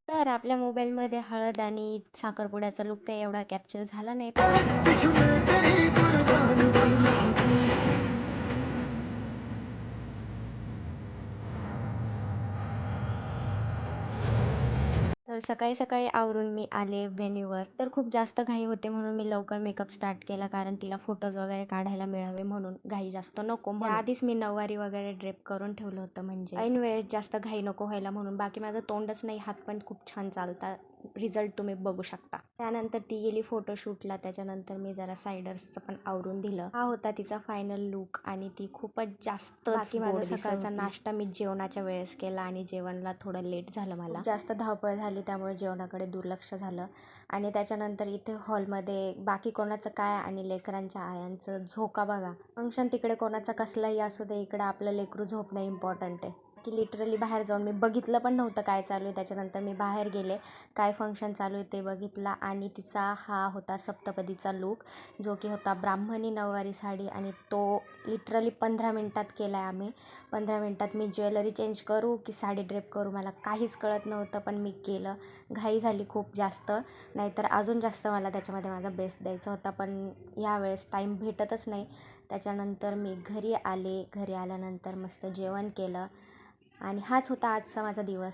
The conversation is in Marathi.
तर आपल्या मोबाईलमध्ये हळद आणि साखरपुड्याचा लूक काही एवढा कॅप्चर झाला नाही. तर सकाळी-सकाळी आवरून मी आले व्हेन्यूवर. तर खूप जास्त घाई होते म्हणून मी लवकर मेकअप स्टार्ट केला, कारण तिला फोटोज वगैरे काढायला मिळावे म्हणून. घाई जास्त नको म्हणून. आधीच मी नऊवारी वगैरे ड्रेप करून ठेवलं होतं, म्हणजे ऐन वेळेस जास्त घाई नको व्हायला म्हणून. बाकी माझं तोंडच नाही, हात पण खूप छान चालतात. रिझल्ट तुम्ही बघू शकता. त्यानंतर ती गेली फोटोशूटला. त्याच्यानंतर मी जरा सायडर्सचं पण आवरून दिलं. हा होता तिचा फायनल लूक आणि ती खूपच जास्त बाकी माझा सकाळचा नाश्ता मी जेवणाच्या वेळेस केला आणि जेवणाला थोडं लेट झालं. मला जास्त धावपळ झाली त्यामुळे जेवणाकडे दुर्लक्ष झालं. आणि त्याच्यानंतर इथे हॉलमध्ये बाकी कोणाचं काय आणि लेकरांच्या आयांचं झोका बघा. फंक्शन तिकडे कोणाचा कसलाही असू दे, इकडे आपलं लेकरू झोपणं इम्पॉर्टंट आहे. की लिटरली बाहेर जाऊन मी बघितलं पण नव्हतं काय चालू आहे. त्याच्यानंतर मी बाहेर गेले, काय फंक्शन चालू आहे ते बघितला आणि तिचा हा होता सप्तपदीचा लूक, जो की होता ब्राह्मणी नऊवारी साडी. आणि तो लिटरली 15 मिनटात केला आहे आम्ही. 15 मिनटात मी ज्वेलरी चेंज करू की साडी ड्रेप करू मला काहीच कळत नव्हतं, पण मी केलं. घाई झाली खूप जास्त, नाहीतर अजून जास्त मला त्याच्यामध्ये माझा बेस्ट द्यायचा होता, पण यावेळेस टाईम भेटतच नाही. त्याच्यानंतर मी घरी आले. घरी आल्यानंतर मस्त जेवण केलं आणि हाच होता आजचा माझा दिवस.